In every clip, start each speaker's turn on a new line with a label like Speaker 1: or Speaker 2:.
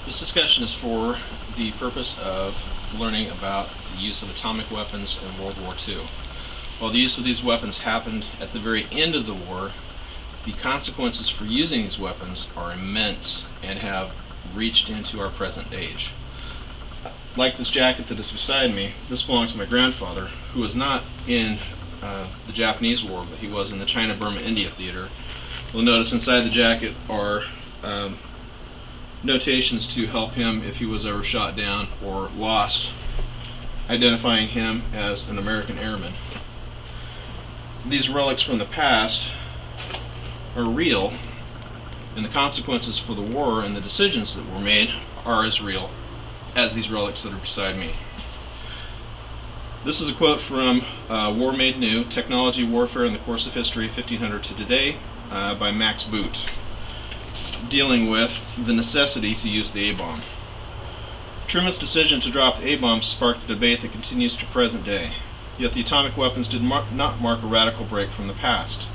Speaker 1: This discussion is for the purpose of learning about the use of atomic weapons in World War II. While the use of these weapons happened at the very end of the war, the consequences for using these weapons are immense and have reached into our present age. Like this jacket that is beside me, this belongs to my grandfather, who was not in the Japanese War, but he was in the China-Burma-India theater. You'll notice inside the jacket are notations to help him if he was ever shot down or lost, identifying him as an American airman. These relics from the past are real, and the consequences for the war and the decisions that were made are as real as these relics that are beside me. This is a quote from War Made New, Technology, Warfare in the Course of History, 1500 to Today, by Max Boot, dealing with the necessity to use the A-bomb. Truman's decision to drop the A-bomb sparked a debate that continues to present day. Yet the atomic weapons did not mark a radical break from the past.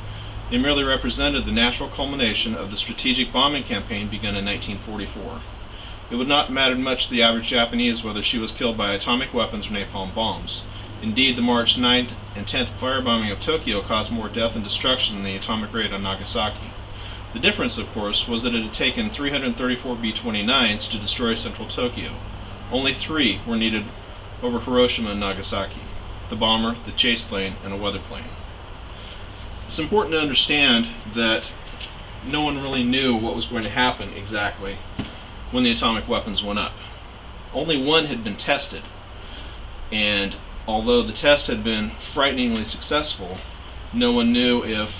Speaker 1: They merely represented the natural culmination of the strategic bombing campaign begun in 1944. It would not matter much to the average Japanese whether she was killed by atomic weapons or napalm bombs. Indeed, the March 9th and 10th firebombing of Tokyo caused more death and destruction than the atomic raid on Nagasaki. The difference, of course, was that it had taken 334 B-29s to destroy central Tokyo. Only 3 were needed over Hiroshima and Nagasaki: the bomber, the chase plane, and a weather plane. It's important to understand that no one really knew what was going to happen exactly when the atomic weapons went up. Only one had been tested, and although the test had been frighteningly successful, no one knew if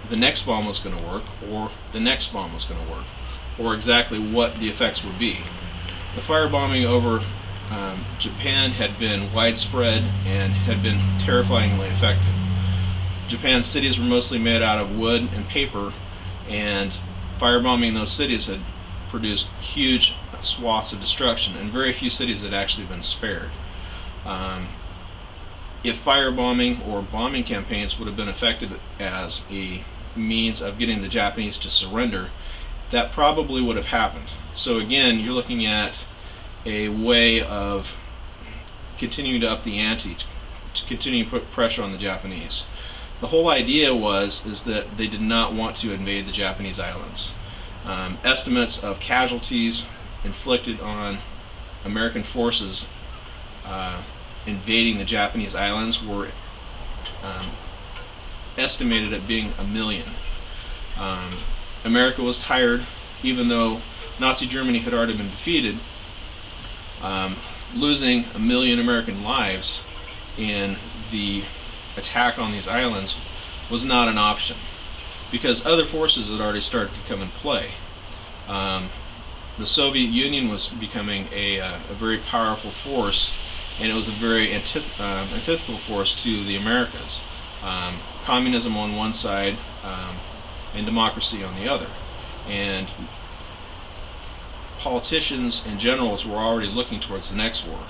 Speaker 1: the next bomb was going to work, or the next bomb was going to work, or exactly what the effects would be. The firebombing over Japan had been widespread and had been terrifyingly effective. Japan's cities were mostly made out of wood and paper, and firebombing those cities had produced huge swaths of destruction, and very few cities had actually been spared. If firebombing or bombing campaigns would have been effective as a means of getting the Japanese to surrender, that probably would have happened. So again, you're looking at a way of continuing to up the ante, to continue to put pressure on the Japanese. The whole idea is that they did not want to invade the Japanese islands. Estimates of casualties inflicted on American forces invading the Japanese islands were estimated at being 1 million. America was tired, even though Nazi Germany had already been defeated. Losing 1 million American lives in the attack on these islands was not an option, because other forces had already started to come in play. The Soviet Union was becoming a very powerful force, and it was a very antithetical force to the Americas. Communism on one side and democracy on the other. And politicians and generals were already looking towards the next war.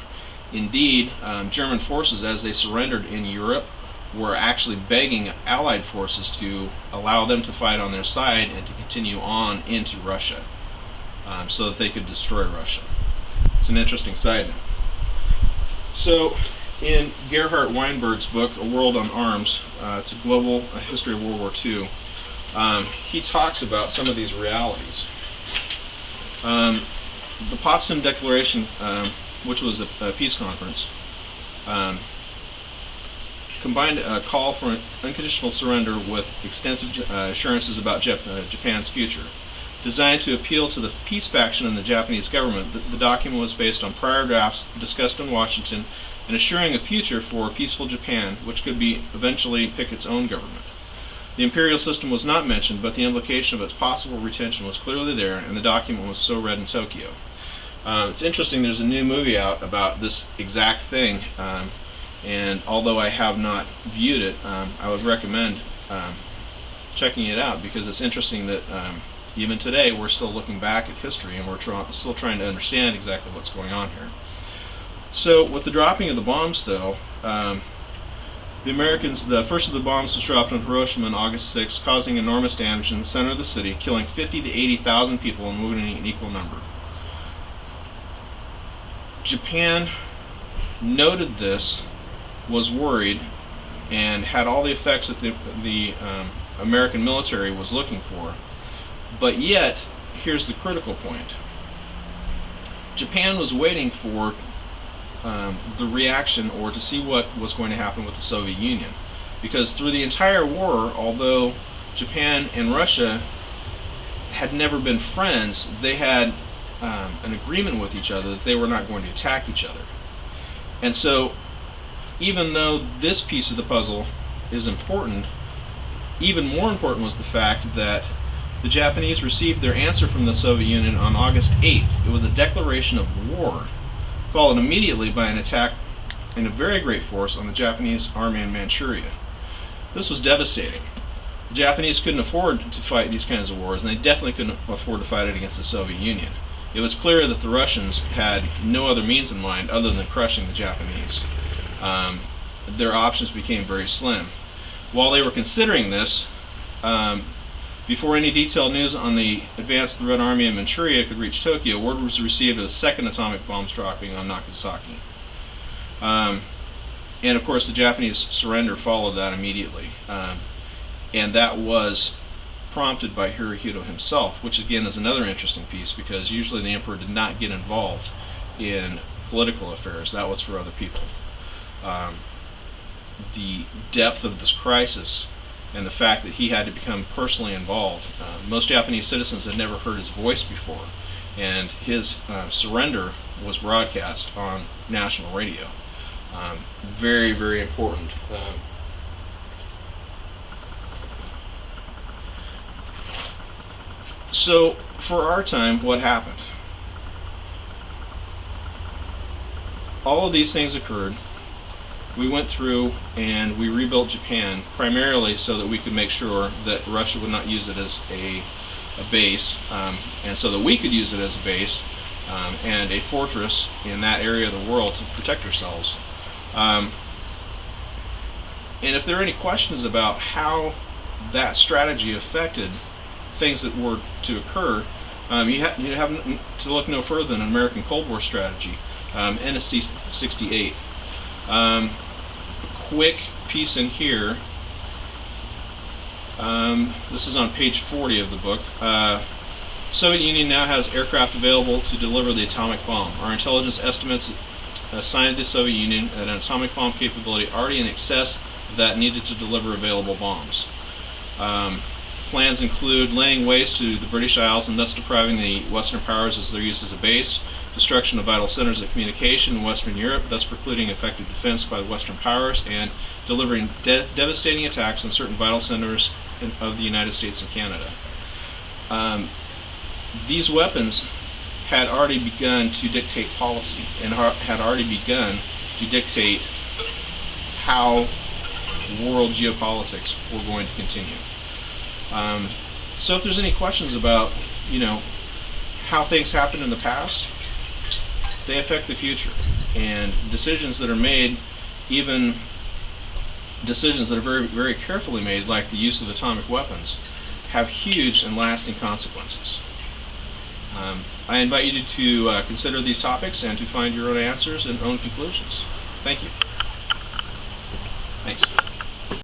Speaker 1: Indeed, German forces, as they surrendered in Europe, were actually begging Allied forces to allow them to fight on their side and to continue on into Russia, so that they could destroy Russia. It's an interesting side note. So, in Gerhard Weinberg's book, A World on Arms, it's a global history of World War II, he talks about some of these realities. The Potsdam Declaration, which was a peace conference, combined a call for an unconditional surrender with extensive assurances about Japan's future. Designed to appeal to the peace faction in the Japanese government, the document was based on prior drafts discussed in Washington and assuring a future for a peaceful Japan, which could eventually pick its own government. The imperial system was not mentioned, but the implication of its possible retention was clearly there, and the document was so read in Tokyo. It's interesting, there's a new movie out about this exact thing, and although I have not viewed it, I would recommend checking it out, because it's interesting that even today we're still looking back at history, and we're still trying to understand exactly what's going on here. So with the dropping of the bombs, though, the Americans, the first of the bombs was dropped on Hiroshima on August 6, causing enormous damage in the center of the city, killing 50 to 80,000 people and wounding an equal number. Japan noted this, was worried, and had all the effects that the American military was looking for. But yet, here's the critical point. Japan was waiting for the reaction, or to see what was going to happen with the Soviet Union. Because through the entire war, although Japan and Russia had never been friends, they had an agreement with each other that they were not going to attack each other. And so, even though this piece of the puzzle is important, even more important was the fact that the Japanese received their answer from the Soviet Union on August 8th. It was a declaration of war, followed immediately by an attack in a very great force on the Japanese army in Manchuria. This was devastating. The Japanese couldn't afford to fight these kinds of wars, and they definitely couldn't afford to fight it against the Soviet Union. It was clear that the Russians had no other means in mind other than crushing the Japanese. Their options became very slim. While they were considering this, before any detailed news on the advance of the Red Army in Manchuria could reach Tokyo, word was received of a second atomic bombs dropping on Nagasaki. And of course the Japanese surrender followed that immediately. And that was prompted by Hirohito himself, which again is another interesting piece, because usually the emperor did not get involved in political affairs. That was for other people. The depth of this crisis and the fact that he had to become personally involved. Most Japanese citizens had never heard his voice before, and his surrender was broadcast on national radio. Very, very important. So, for our time, what happened? All of these things occurred. We went through and we rebuilt Japan, primarily so that we could make sure that Russia would not use it as a base, and so that we could use it as a base and a fortress in that area of the world to protect ourselves. And if there are any questions about how that strategy affected things that were to occur, you have to look no further than an American Cold War strategy, NSC 68. A quick piece in here. This is on page 40 of the book. Soviet Union now has aircraft available to deliver the atomic bomb. Our intelligence estimates assigned the Soviet Union an atomic bomb capability already in excess of that needed to deliver available bombs. Plans include laying waste to the British Isles and thus depriving the Western powers of their use as a base, destruction of vital centers of communication in Western Europe, thus precluding effective defense by the Western powers, and delivering devastating attacks on certain vital centers of the United States and Canada. These weapons had already begun to dictate policy and had already begun to dictate how world geopolitics were going to continue. So if there's any questions about, how things happened in the past, they affect the future. And decisions that are made, even decisions that are very, very carefully made, like the use of atomic weapons, have huge and lasting consequences. I invite you to consider these topics and to find your own answers and own conclusions. Thank you. Thanks.